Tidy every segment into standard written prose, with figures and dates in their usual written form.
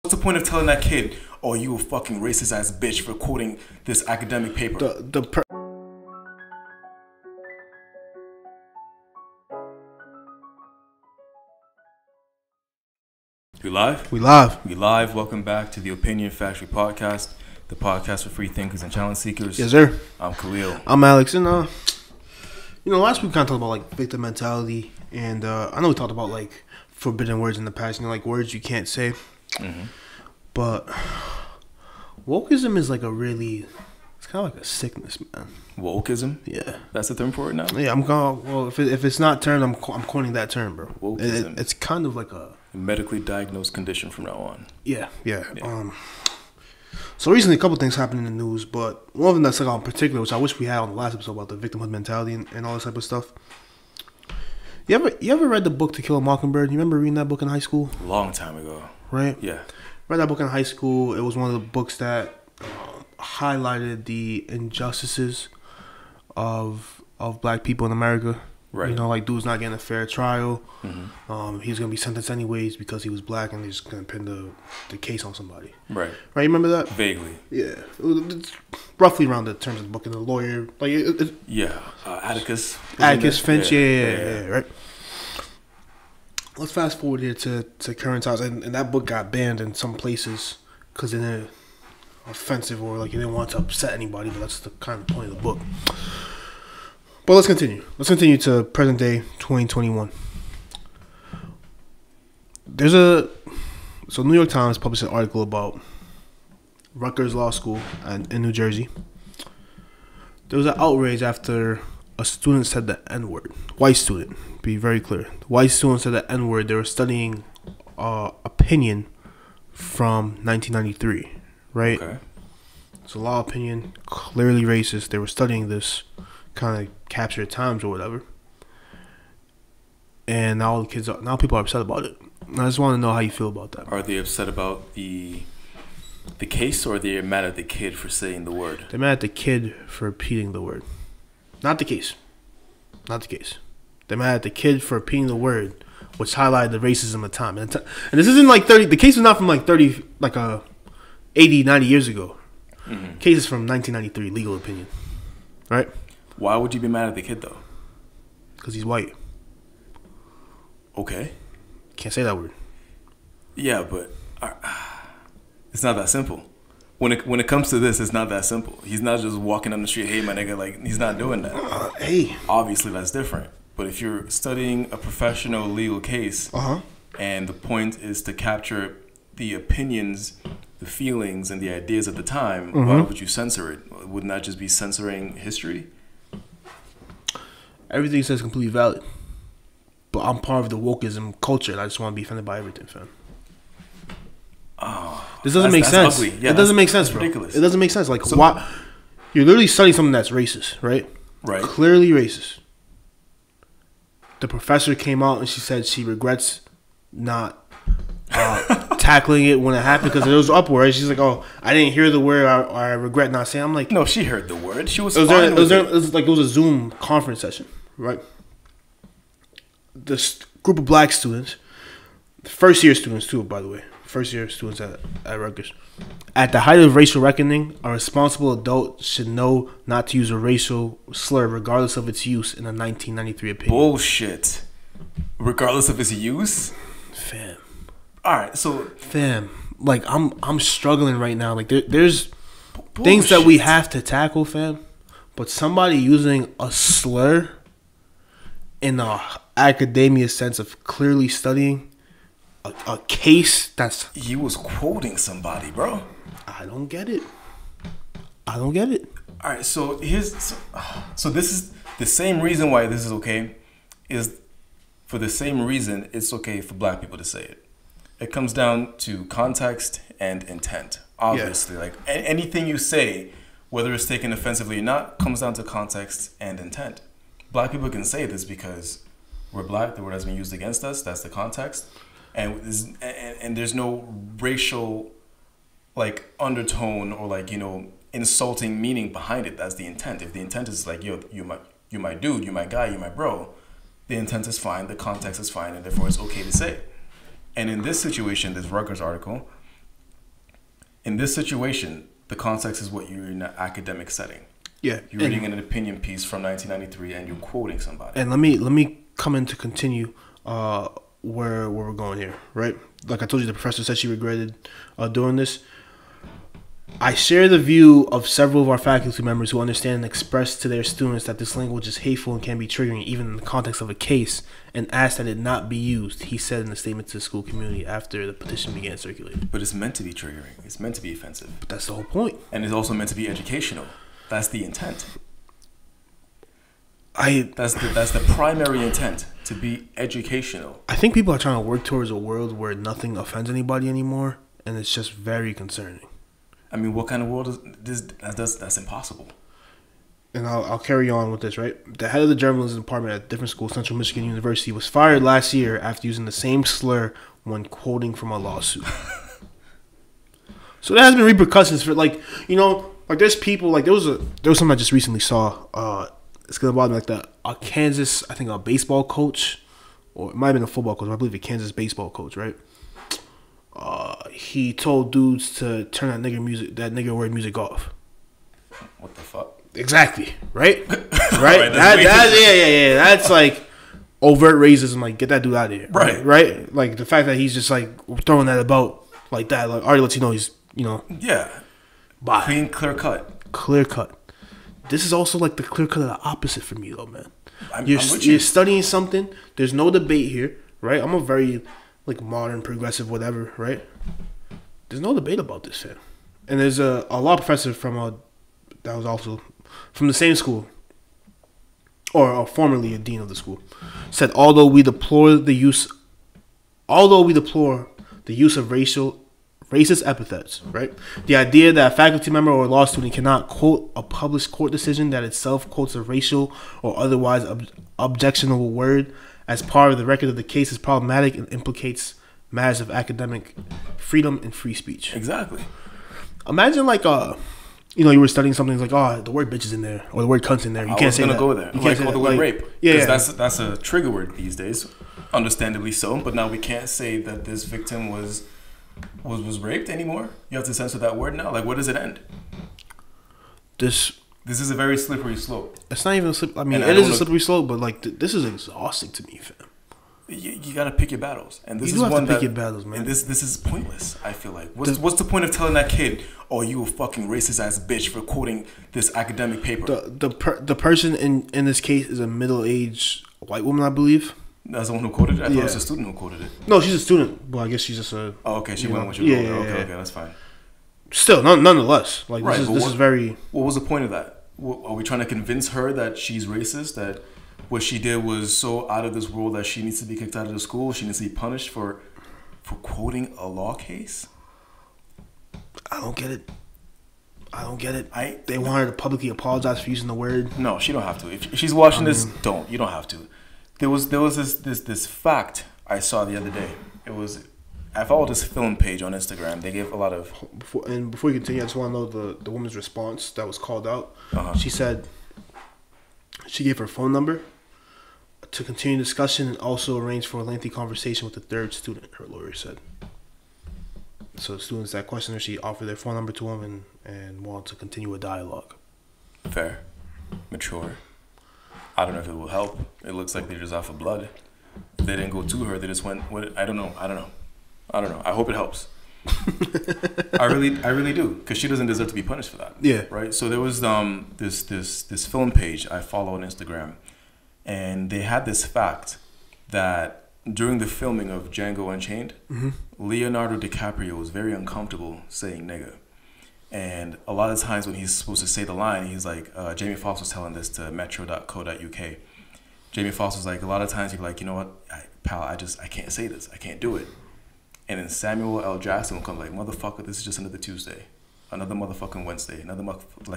What's the point of telling that kid, "Oh, you a fucking racist ass bitch for quoting this academic paper"? We live? We live. We live. Welcome back to the Opinion Factory Podcast, the podcast for free thinkers and challenge seekers. Yes, sir. I'm Khelil. I'm Alex. And, last week we kind of talked about, like, victim mentality. And I know we talked about, like, forbidden words in the past, like, words you can't say. Mm-hmm. But wokeism is, like, it's kind of like a sickness, man. Wokeism? Yeah. That's the term for it now? Yeah, if it's not termed, I'm coining that term, bro. Wokeism. It's kind of like a medically diagnosed condition from now on. Yeah. So recently, a couple things happened in the news, but one of them that's like on particular, which I wish we had on the last episode about the victimhood mentality and all this type of stuff. You ever read the book To Kill a Mockingbird? You remember reading that book in high school? Long time ago. Right? Yeah. Read that book in high school. It was one of the books that highlighted the injustices of black people in America. Right. Like dude's not getting a fair trial. Mm-hmm. He's gonna be sentenced anyways because he was black, and they're just gonna pin the case on somebody. Right. Right. You remember that? Vaguely. Yeah. It's roughly around the terms of the book, and the lawyer, like Atticus. Atticus Finch. Yeah. Right. Let's fast forward here to current times, and that book got banned in some places because it didn't offensive or like it didn't want to upset anybody. But that's the kind of point of the book. But let's continue. Let's continue to present day 2021. So New York Times published an article about Rutgers Law School in New Jersey. There was an outrage after a student said the N-word. White student, be very clear. The white student said the N-word. They were studying opinion from 1993, right? Okay. It's a law opinion, clearly racist. They were studying this, kind of captured times or whatever, and now people are upset about it. I just want to know how you feel about that. Are they upset about the case, or they're mad at the kid for saying the word? They're mad at the kid for repeating the word, not the case. They're mad at the kid for repeating the word, which highlighted the racism of time. And this isn't like 30. The case is not from like 30, like 80, 90 years ago. Mm-hmm. Case is from 1993. Legal opinion, right? Why would you be mad at the kid, though? Because he's white. Okay. Can't say that word. Yeah, but it's not that simple. When it comes to this, it's not that simple. He's not just walking down the street, hey, my nigga, like, he's not doing that. Hey. Obviously, that's different. But if you're studying a professional legal case, and the point is to capture the opinions, the feelings, and the ideas of the time, why would you censor it? Wouldn't that just be censoring history? Everything says completely valid, but I'm part of the wokeism culture, and I just want to be offended by everything, fam. Oh, this doesn't make sense. Yeah, it doesn't make sense, bro. Ridiculous. It doesn't make sense. Like, why? You're literally studying something that's racist, right? Right. Clearly racist. The professor came out and she said she regrets not tackling it when it happened because it was upward. She's like, "Oh, I didn't hear the word. I regret not saying." I'm like, "No, she heard the word. She was fine with it." It was a Zoom conference session, right? This group of black students, first year students too, by the way, first year students at Rutgers. At the height of racial reckoning, a responsible adult should know not to use a racial slur, regardless of its use, in a 1993 opinion. Bullshit. Regardless of its use, fam. All right, so fam, like I'm struggling right now. Like there's things that we have to tackle, fam. But somebody using a slur in the academia sense of clearly studying a case that's he was quoting somebody, bro. I don't get it. All right, so so this is the same reason why this is okay. Is for the same reason it's okay for black people to say it. It comes down to context and intent. Obviously, like anything you say, whether it's taken offensively or not, comes down to context and intent. Black people can say this because we're black. The word has been used against us. That's the context, and there's no racial like undertone or like insulting meaning behind it. That's the intent. If the intent is like yo, you my dude, you my guy, you my bro, the intent is fine, the context is fine, and therefore it's okay to say it. And in this situation, this Rutgers article, In this situation, the context is what you're in an academic setting. Yeah. You're reading an opinion piece from 1993 and you're quoting somebody. And let me come in to continue where we're going here, right? Like I told you, the professor said she regretted doing this. I share the view of several of our faculty members who understand and express to their students that this language is hateful and can be triggering even in the context of a case, and ask that it not be used, he said in a statement to the school community after the petition began circulating. But it's meant to be triggering. It's meant to be offensive. But that's the whole point. And it's also meant to be educational. That's the intent. That's the primary intent, to be educational. I think people are trying to work towards a world where nothing offends anybody anymore, and it's just very concerning. I mean, what kind of world is this? That's impossible. And I'll carry on with this, right? The head of the journalism department at a different school, Central Michigan University, was fired last year after using the same slur when quoting from a lawsuit. So there has been repercussions for, like, you know, like there's people, like there was something I just recently saw. It's gonna bother me, like a Kansas, I think a baseball coach, or it might have been a football coach. I believe a Kansas baseball coach, right? He told dudes to turn that nigger word music off. What the fuck? Exactly, right? Right? Right, Yeah. That's like overt racism. Like, get that dude out of here. Right? Like the fact that he's just like throwing that about like that, like already lets you know he's, you know. Yeah. Bye. Clean, clear cut. Clear cut. This is also like the clear cut of the opposite for me, though, man. You're studying something. There's no debate here, right? I'm a very like modern, progressive, whatever, right? There's no debate about this, man. And there's a law professor from that was also from the same school, or formerly a dean of the school, said although we deplore the use of racist epithets, right? The idea that a faculty member or a law student cannot quote a published court decision that itself quotes a racial or otherwise objectionable word as part of the record of the case is problematic and implicates matters of academic freedom and free speech. Exactly. Imagine like you were studying something like, oh, the word bitch is in there or the word cunt's in there. You can't say that. I was gonna go there. You can't say the word rape. Yeah. That's a trigger word these days, understandably so. But now we can't say that this victim was raped anymore. You have to censor that word now. Like, where does it end? This is a very slippery slope. It's not even a slip. I mean, it is a slippery slope, but like this is exhausting to me, fam. You gotta pick your battles, and this you is have one to pick your battles, man. And this is pointless. I feel like what's the point of telling that kid, "Oh, you a fucking racist ass bitch for quoting this academic paper"? The person in this case is a middle-aged white woman, I believe. That's the one who quoted it. I thought it was a student who quoted it. No, she's a student. Well, I guess she's just a. Oh, okay. She went with your okay, that's fine. Still, nonetheless, like this is very. What was the point of that? Are we trying to convince her that she's racist? That what she did was so out of this world that she needs to be kicked out of the school? She needs to be punished for quoting a law case? I don't get it. They want her to publicly apologize for using the word. No, she don't have to. If she's watching this, don't. You don't have to. There was this fact I saw the other day. I followed this film page on Instagram. They gave a lot of... Before you continue, I just want to know the woman's response that was called out. She said she gave her phone number to continue discussion and also arrange for a lengthy conversation with the third student, her lawyer said. So students that questioned her, she offered their phone number to him and wanted to continue a dialogue. Fair. Mature. I don't know if it will help. It looks like they're just out for blood. They didn't go to her. They just went... I don't know. I hope it helps. I really do, because she doesn't deserve to be punished for that. Yeah. Right. So there was this film page I follow on Instagram, and they had this fact that during the filming of Django Unchained, Leonardo DiCaprio was very uncomfortable saying nigga, and a lot of times when he's supposed to say the line, he's like, Jamie Foxx was telling this to Metro.co.uk. Jamie Foxx was like, a lot of times he'd be like, you know what, pal, I can't say this, I can't do it. And then Samuel L. Jackson will come like, motherfucker, this is just another Tuesday, another motherfucking Wednesday, another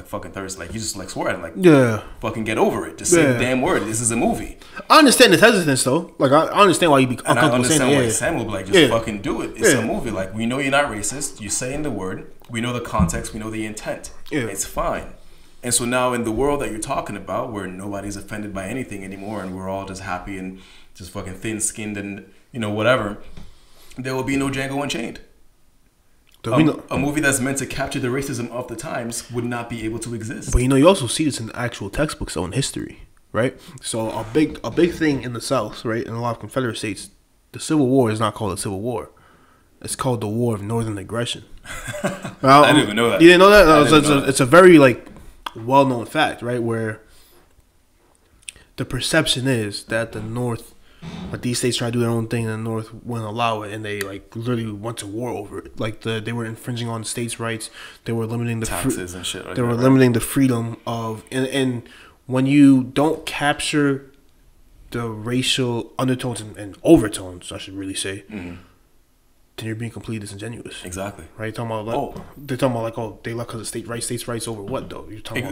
fucking Thursday. Like, you just like swear at him, like, yeah, fucking get over it. Just say the damn word. This is a movie. I understand his hesitance though. Like, I understand why you be uncomfortable saying that. I understand why Samuel will be like, just fucking do it. It's a movie. Like, we know you're not racist. You're saying the word. We know the context. We know the intent. Yeah. It's fine. And so now in the world that you're talking about, where nobody's offended by anything anymore, and we're all just happy and just fucking thin-skinned and, you know, whatever, there will be no Django Unchained. A movie that's meant to capture the racism of the times would not be able to exist. But you also see this in actual textbooks on history, right? So a big thing in the South, right, in a lot of Confederate states, the Civil War is not called a Civil War. It's called the War of Northern Aggression. I didn't even know that. You didn't know that? It's a very well-known fact, right? Where the perception is that the North, like these states try to do their own thing, and the North wouldn't allow it, and they literally went to war over it. They were infringing on states' rights. They were limiting the taxes and shit. They were limiting the freedom of and when you don't capture the racial undertones and overtones, I should really say, then you're being completely disingenuous. Exactly. Right? They're talking about they left because of states' rights over what though? You're talking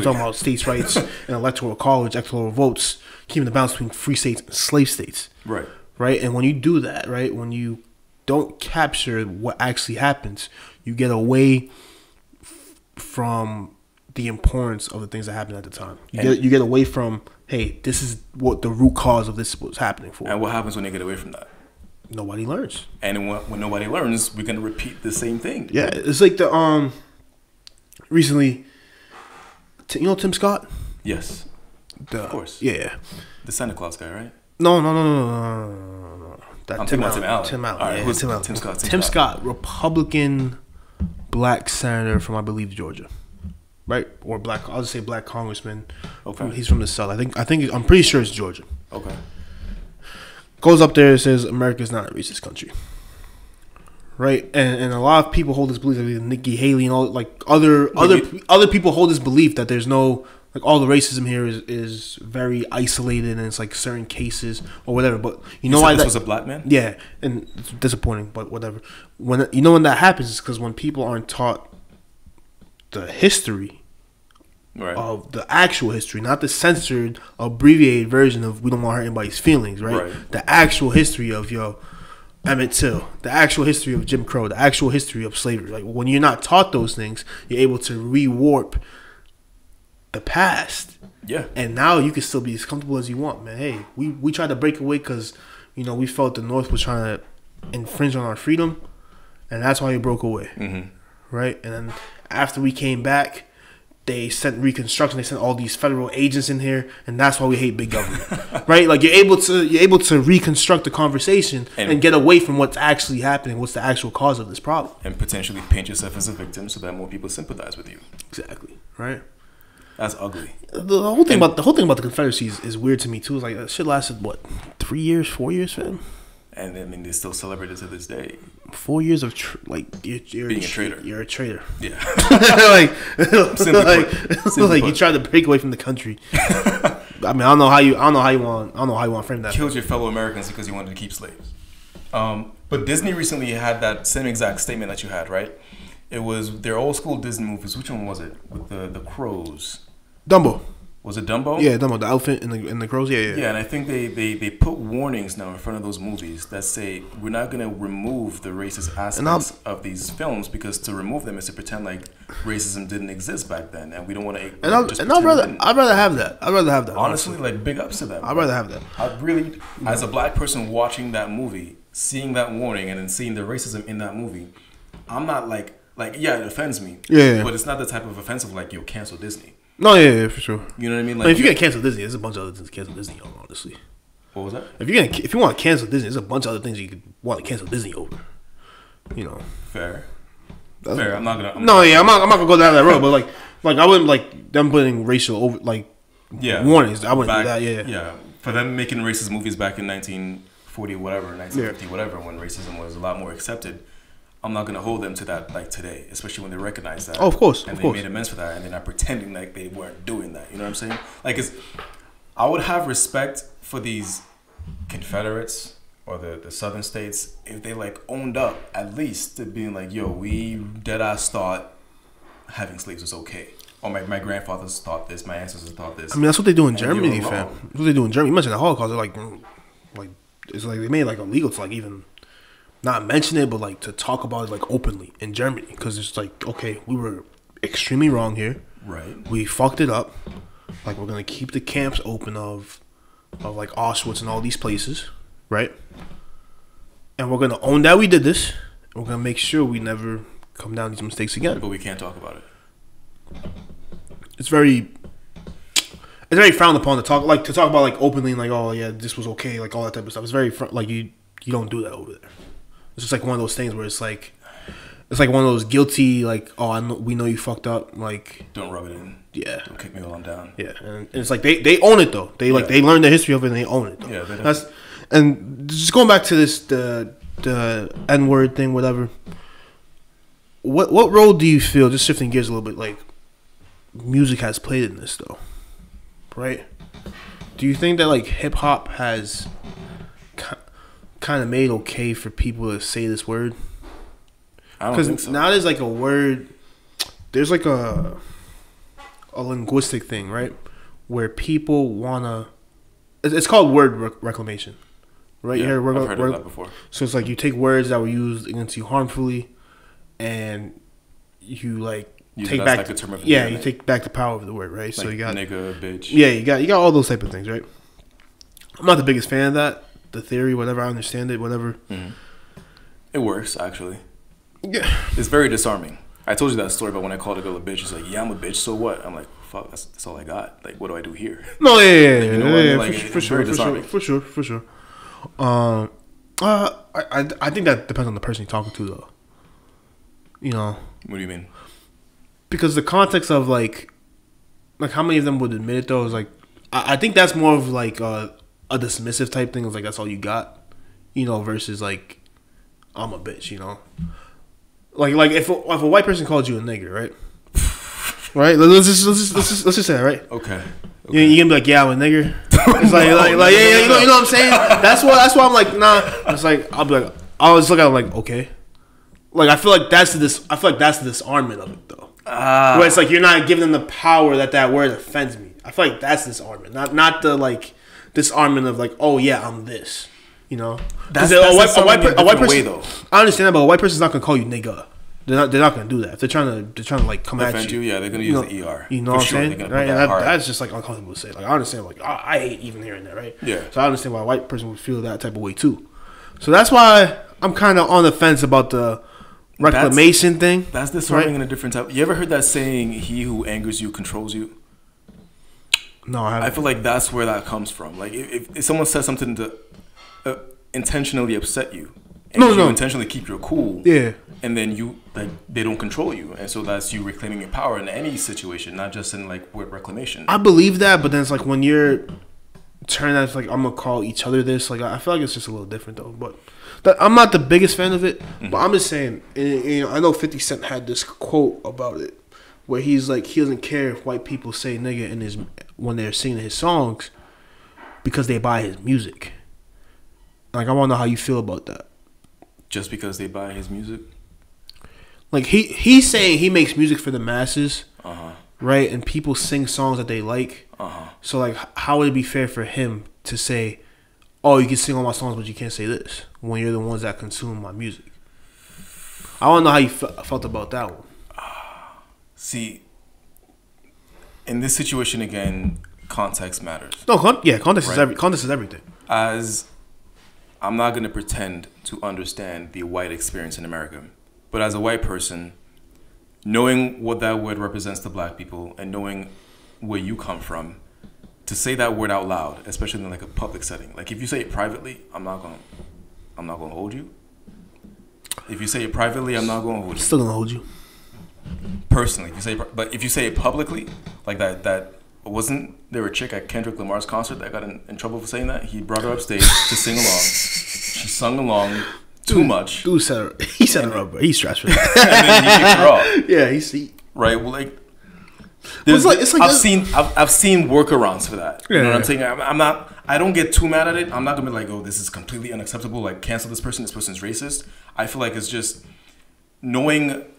about states' rights and electoral college, electoral votes, keeping the balance between free states and slave states. Right. Right? And when you do that, right, when you don't capture what actually happens, you get away from the importance of the things that happened at the time. You get away from, hey, this is what the root cause of this was happening for. And what happens when they get away from that? Nobody learns. And when nobody learns, we're gonna repeat the same thing. Yeah, it's like the recently, you know Tim Scott? Yes, of course. Yeah, the Santa Claus guy, right? No. I'm talking about Tim Allen. All right, who's Tim Allen? Tim Scott. Tim Scott, Republican, black senator from I believe Georgia, right? Or black. I'll just say black congressman. Okay. He's from the South. I'm pretty sure it's Georgia. Okay. Goes up there and says America's not a racist country, right? And a lot of people hold this belief, like Nikki Haley and all, other people hold this belief that there's no, all the racism here is very isolated and it's certain cases or whatever. But you know why this was a black man? Yeah, and it's disappointing, but whatever. When that happens is because when people aren't taught the history. Right. Of the actual history, not the censored, abbreviated version of we don't want to hurt anybody's feelings, right? The actual history of Emmett Till, the actual history of Jim Crow, the actual history of slavery. When you're not taught those things, you're able to rewarp the past. Yeah. And now you can still be as comfortable as you want, man. Hey, we tried to break away because we felt the North was trying to infringe on our freedom, and that's why we broke away, right? And then after we came back, they sent Reconstruction. They sent all these federal agents in here, and that's why we hate big government, right? You're able to reconstruct the conversation and get away from what's actually happening, what's the actual cause of this problem, and potentially paint yourself as a victim so that more people sympathize with you. Exactly, right? That's ugly. The whole thing about the Confederacy is weird to me too. It's that shit lasted 3 years, 4 years, fam. And I mean, they still celebrate it to this day. 4 years of you're being a traitor. You're a traitor. Yeah. You tried to break away from the country. I mean, I don't know how you want to frame that. Killed your fellow Americans because you wanted to keep slaves. But Disney recently had that same exact statement that you had, right? It was their old school Disney movies. Which one was it? With the crows. Dumbo. Was it Dumbo? Yeah, Dumbo, the elephant and the crows. Yeah. Yeah, and I think they put warnings now in front of those movies that say we're not going to remove the racist aspects of these films because to remove them is to pretend like racism didn't exist back then, and we don't want to. I'd rather have that. Honestly, big ups to them. I'd rather have that. I really, as a black person watching that movie, seeing that warning and then seeing the racism in that movie, I'm not yeah, it offends me. Yeah. But it's not the type of offensive cancel Disney. No, yeah, for sure. You know what I mean? If you get cancel Disney, there's a bunch of other things to cancel Disney over, honestly. What was that? If you want to cancel Disney, there's a bunch of other things you could want to cancel Disney over. Fair. I'm not gonna go down that road. But I wouldn't them putting racial over warnings. I wouldn't do that. Yeah. Yeah. For them making racist movies back in 1940 whatever, 1950 whatever, when racism was a lot more accepted. I'm not going to hold them to that today, especially when they recognize that. Oh, of course. And they made amends for that, and they're not pretending like they weren't doing that. You know what I'm saying? I would have respect for these Confederates or the Southern states if they owned up at least to being yo, we dead-ass thought having slaves was okay. Or my grandfathers thought this, my ancestors thought this. I mean, that's what they do in Germany, fam. That's what they do in Germany. You mentioned the Holocaust. They're it's they made it illegal to even not mention it, but to talk about it openly in Germany, because it's okay, we were extremely wrong here. Right. We fucked it up. We're gonna keep the camps open of Auschwitz and all these places, right? And we're gonna own that we did this. And we're gonna make sure we never come down these mistakes again. But we can't talk about it. It's very frowned upon to talk about like openly and like, oh yeah, this was okay, like all that type of stuff. It's very like you don't do that over there. It's just like one of those things where it's like one of those guilty, like, oh, we know you fucked up, like, don't rub it in. Yeah. Don't kick me while I'm down. Yeah, and it's like they own it though. They they learn the history of it and they own it though. Yeah, and just going back to this the N-word thing, whatever. What role do you feel, just shifting gears a little bit, like music has played in this though, right? Do you think that like hip hop has kind of made okay for people to say this word? I don't think so. Now there's like a word, there's like a linguistic thing, right? Where people wanna, it's called word reclamation, right? Yeah, I've heard of that before. So it's like you take words that were used against you harmfully, and you like take back. Like a term of you take back the power of the word, right? Like, so you got nigga, bitch. Yeah, you got all those type of things, right? I'm not the biggest fan of that. The theory, whatever, I understand it, whatever. Mm-hmm. It works actually. Yeah, it's very disarming. I told you that story about when I called a girl a bitch. She's like, "Yeah, I'm a bitch. So what?" I'm like, "Fuck, that's all I got. Like, what do I do here?" No, yeah, like, you know yeah, like, for sure. I think that depends on the person you're talking to, though. You know. What do you mean? Because the context of like how many of them would admit it though is like, I think that's more of like a dismissive type thing. It's like that's all you got, you know, versus like I'm a bitch, you know. Like if a white person called you a nigger, right? Right? Let's just say that, right? Okay. You can be like, yeah, I'm a nigger. It's like yeah, you know what I'm saying? That's why I'm like, nah. It's like I'll be like, I'll just look at it like, okay. Like I feel like that's the disarmament of it though. Where it's like you're not giving them the power that word offends me. I feel like that's disarmament, not the like disarmament of like, oh yeah, I'm this. You know, that's a white person. Way, though. I understand that, but a white person's not gonna call you nigga. They're not gonna do that. If they're trying to like come at you. Yeah, they're gonna use the ER. You know what I'm saying? Right? And that's just like uncomfortable to say. Like I understand. Like I hate even hearing that. Right? Yeah. So I understand why a white person would feel that type of way too. So that's why I'm kind of on the fence about the reclamation thing. That's disarming in a different type. You ever heard that saying, "He who angers you controls you"? No, I haven't. I feel like that's where that comes from. Like if someone says something to intentionally upset you, and you intentionally keep your cool, yeah, and then you like they don't control you, and so that's you reclaiming your power in any situation, not just in like word reclamation. I believe that, but then it's like when you're turning that, it's like I'm gonna call each other this. Like I feel like it's just a little different though. But I'm not the biggest fan of it. Mm-hmm. But I'm just saying, you know, I know 50 Cent had this quote about it, where he's like he doesn't care if white people say nigga when they're singing his songs, because they buy his music. Like I want to know how you feel about that. Just because they buy his music? Like he's saying he makes music for the masses, right? And people sing songs that they like. So like, how would it be fair for him to say, "Oh, you can sing all my songs, but you can't say this," when you're the ones that consume my music? I want to know how you felt about that one. See, in this situation again, context matters. No, context is everything. As I'm not going to pretend to understand the white experience in America. But as a white person, knowing what that word represents to black people and knowing where you come from, to say that word out loud, especially in like a public setting. Like if you say it privately, I'm not going to hold you. If you say it privately, I'm not going to hold you. Still going to hold you. Personally, but if you say it publicly, like that wasn't there a chick at Kendrick Lamar's concert that got in trouble for saying that? He brought her up stage to sing along. She sung along too much. He set her up, bro. He's stressed for that. And then he kicked her off. Yeah, he's right. Well, like, I've seen workarounds for that. You know what I'm saying? I don't get too mad at it. I'm not gonna be like, oh, this is completely unacceptable. Like, cancel this person. This person's racist. I feel like it's just knowing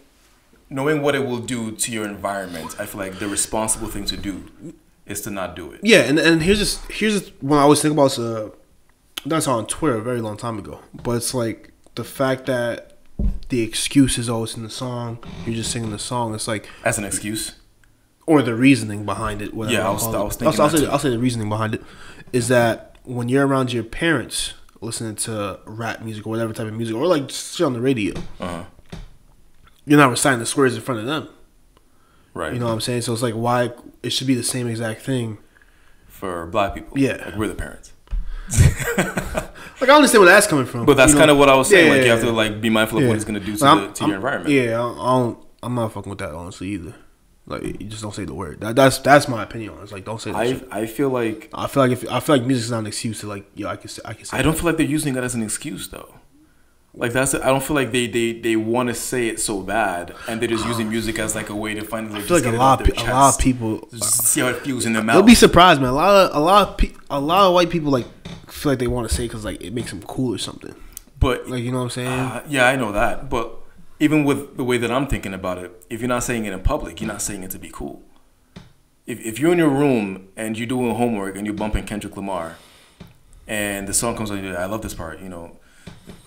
what it will do to your environment. I feel like the responsible thing to do is to not do it. Yeah, and here's when I always think about that's on Twitter a very long time ago. But it's like the fact that the excuse is always in the song. You're just singing the song. It's like as an excuse, or the reasoning behind it. Whatever. Yeah, I was thinking. I'll say the reasoning behind it is that when you're around your parents listening to rap music or whatever type of music, or like shit on the radio. you're not reciting the swears in front of them. Right. You know what I'm saying? So it's like, why it should be the same exact thing for black people. Yeah. Like, we're the parents. Like, I understand where that's coming from. But that's kind of what I was saying. Like, you have to, yeah. like, be mindful of what it's going to do to your environment. Yeah, I'm not fucking with that, honestly, either. Like, you just don't say the word. That's my opinion on it. It's like, don't say that shit. I feel like music's not an excuse to, like, yo, I can say I don't feel like they're using that as an excuse, though. Like, I don't feel like they want to say it so bad, and they're just using music as like a way to finally. I feel like a lot of people just see how it feels in their mouth. You'll be surprised, man. A lot of white people like feel like they want to say because like it makes them cool or something. But like, you know what I'm saying? Yeah, I know that. But even with the way that I'm thinking about it, if you're not saying it in public, you're not saying it to be cool. If you're in your room and you're doing homework and you're bumping Kendrick Lamar, and the song comes on, I love this part, you know.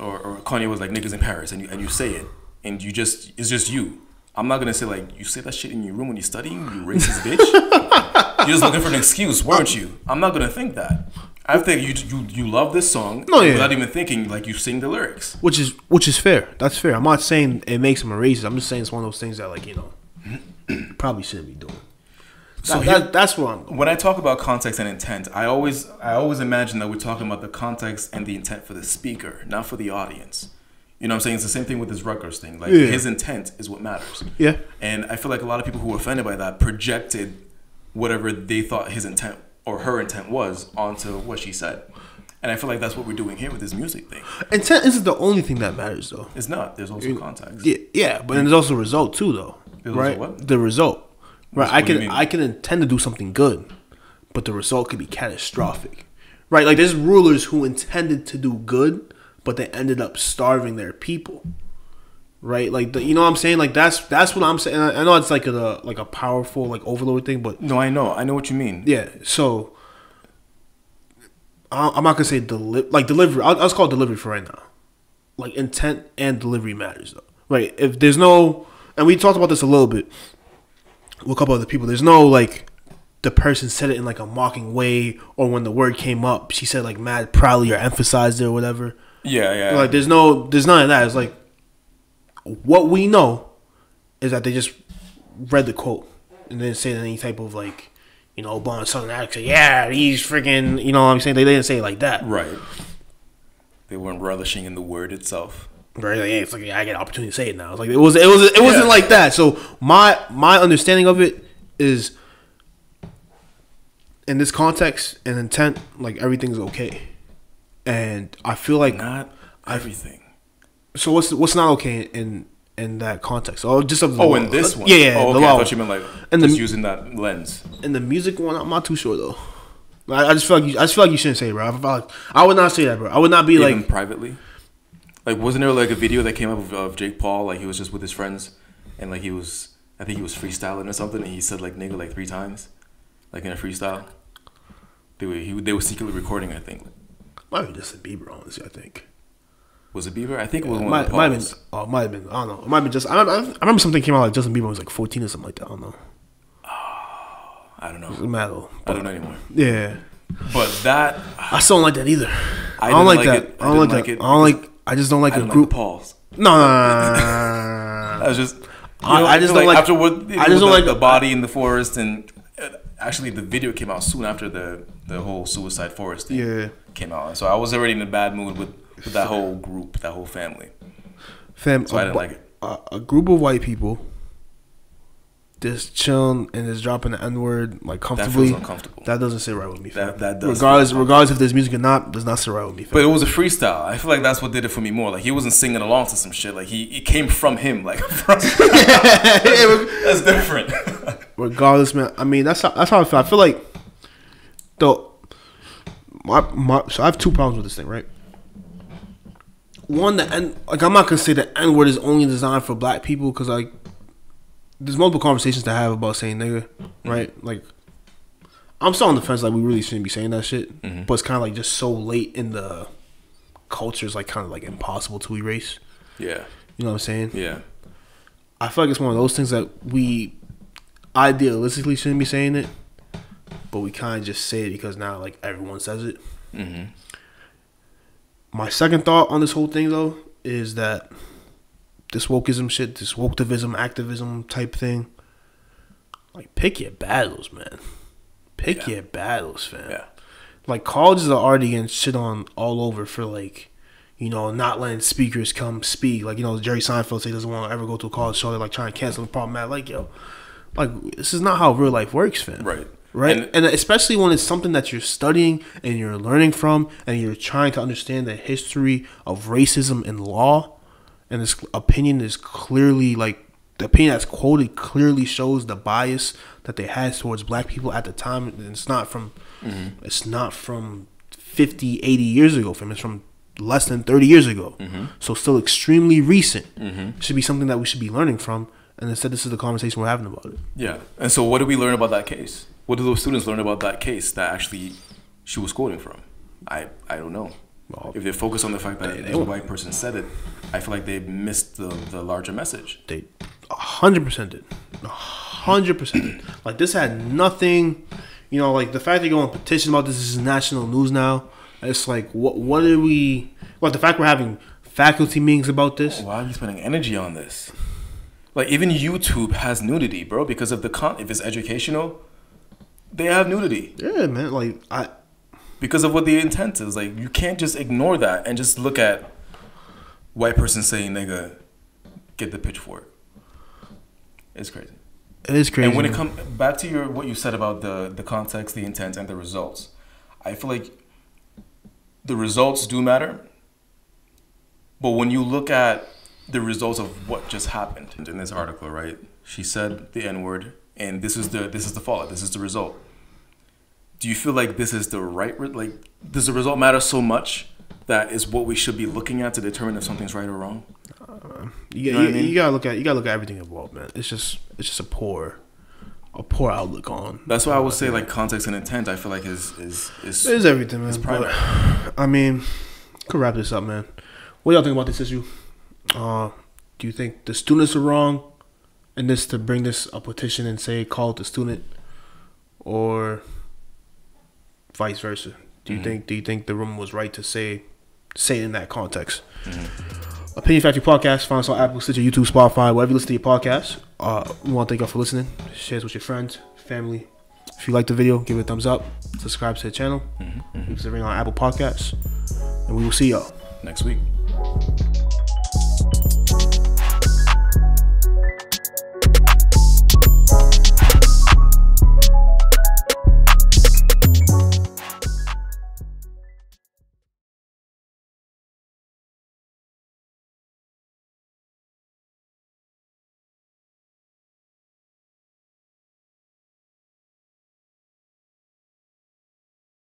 Or Kanye was like niggas in Paris, and you say it, and it's just you. I'm not gonna say like you say that shit in your room when you're studying, you racist bitch. You're just looking for an excuse, weren't you? I'm not gonna think that. I think you love this song without even thinking, like you sing the lyrics, which is fair. That's fair. I'm not saying it makes him a racist. I'm just saying it's one of those things that like, you know, probably shouldn't be doing. So that's what I'm going. When I talk about context and intent, I always imagine that we're talking about the context and the intent for the speaker, not for the audience. You know what I'm saying? It's the same thing with this Rutgers thing. Like, his intent is what matters. Yeah. And I feel like a lot of people who were offended by that projected whatever they thought his intent or her intent was onto what she said. And I feel like that's what we're doing here with this music thing. Intent isn't the only thing that matters, though. It's not. There's also context. Yeah, but then there's also a result too, though. There's right? Also what? The result. Right, I can intend to do something good, but the result could be catastrophic. Right, like there's rulers who intended to do good, but they ended up starving their people. Right, like you know what I'm saying? Like that's what I'm saying. I know it's like a powerful like overload thing, but no, I know what you mean. Yeah, so I'm not gonna say delivery. I'll just call it delivery for right now. Like intent and delivery matters, though. Right, if there's no, and we talked about this a little bit with a couple other people. There's no like the person said it in like a mocking way, or when the word came up, she said like mad proudly or emphasized it or whatever. Yeah. Like there's none of that. It's like what we know is that they just read the quote and didn't say any type of like, you know, blonde southern accent. Yeah, he's freaking. You know what I'm saying? They didn't say it like that. Right. They weren't relishing in the word itself. Right, like, hey, it's like I get an opportunity to say it now. It's like it wasn't like that. So my understanding of it is in this context and intent, like everything's okay, and I feel like not everything. So what's not okay in that context? Oh, just of the law. In this one, yeah. Oh, okay. I thought you meant like and just using that lens. In the music one, I'm not too sure though. I just feel like you shouldn't say it, bro. I would not say that, bro. I would not be even like privately. Like, wasn't there like a video that came up of Jake Paul? Like, he was just with his friends, and like I think he was freestyling or something, and he said like nigga like 3 times, like in a freestyle. They were secretly recording, I think. Might be Justin Bieber, honestly. I think. Was it Bieber? I think it was one of the Pauls. Might have been. I don't know. It might be just. I remember something came out like Justin Bieber was like 14 or something like that. I don't know. I don't know. It's mad though. I don't know anymore. Yeah. But that I still don't like that either. I don't like that. I don't like that. I just don't like a group. Like Pauls. No. I was just. I just don't like. After what I just don't like the body in the forest, and actually the video came out soon after the whole Suicide Forest thing came out. So I was already in a bad mood with that whole group, that whole family. So I didn't like it. A group of white people just chilling and just dropping the N-word like comfortably. That feels uncomfortable. That doesn't sit right with me. Fam. That does. Regardless if there's music or not, does not sit right with me. Fam. But it was a freestyle. I feel like that's what did it for me more. Like he wasn't singing along to some shit. Like it came from him. Like that's different. Regardless, man. I mean, that's how I feel. I feel like so I have 2 problems with this thing, right? One, I'm not gonna say the N-word is only designed for black people because like. There's multiple conversations to have about saying nigga, right? Like, I'm still on the fence. Like, we really shouldn't be saying that shit. Mm-hmm. But it's kind of like just so late in the culture, it's like kind of like impossible to erase. Yeah, you know what I'm saying? Yeah. I feel like it's one of those things that we idealistically shouldn't be saying it, but we kind of just say it because now like everyone says it. Mm-hmm. My second thought on this whole thing though is that wokeism shit, this wokeism, activism type thing. Like, pick your battles, man. Pick your battles, fam. Yeah. Like, colleges are already getting shit on all over for, like, you know, not letting speakers come speak. Like, you know, Jerry Seinfeld say he doesn't want to ever go to a college show. They're, like, trying to cancel the problem. Man, like, yo, like, this is not how real life works, fam. Right? And especially when it's something that you're studying and you're learning from and you're trying to understand the history of racism in law, and this opinion is clearly, like, the opinion that's quoted clearly shows the bias that they had towards black people at the time. And it's not from, it's not from 50, 80 years ago, fam. It's from less than 30 years ago. So still extremely recent. It should be something that we should be learning from. And instead, this is the conversation we're having about it. Yeah. And so what did we learn about that case? What did those students learn about that case that actually she was quoting from? I don't know. Well, if they focus on the fact that a white person said it, I feel like they missed the larger message. They 100% did. 100% did. Like, this had nothing, you know, like, the fact they go on petition about this is national news now. It's like, what are we, like, the fact we're having faculty meetings about this. Why are you spending energy on this? Like, even YouTube has nudity, bro, because of if it's educational, they have nudity. Yeah, man. Like, because of what the intent is. Like, you can't just ignore that and just look at white person saying, nigga, get the pitchfork. It's crazy. It is crazy. And when it comes back to what you said about the context, the intent, and the results, I feel like the results do matter. But when you look at the results of what just happened in this article, right? She said the N-word, and this is the fallout. This is the result. Do you feel like this is the right, like, does the result matter so much that is what we should be looking at to determine if something's right or wrong? You gotta look at everything involved, man. It's just a poor outlook on. That's why I would say, like, context and intent, I feel like is everything, man. It's primary. I mean, could wrap this up, man. What y'all think about this issue? Do you think the students are wrong in this to bring this a petition and say call it the student, or vice versa? Do you think the room was right to say it in that context? Opinion Factory Podcast. Find us on Apple, Stitcher, YouTube, Spotify, wherever you listen to your podcast. We want to thank y'all for listening. Share it with your friends, family. If you like the video, give it a thumbs up. Subscribe to the channel. Leave us a ring on Apple Podcasts, and we will see y'all next week.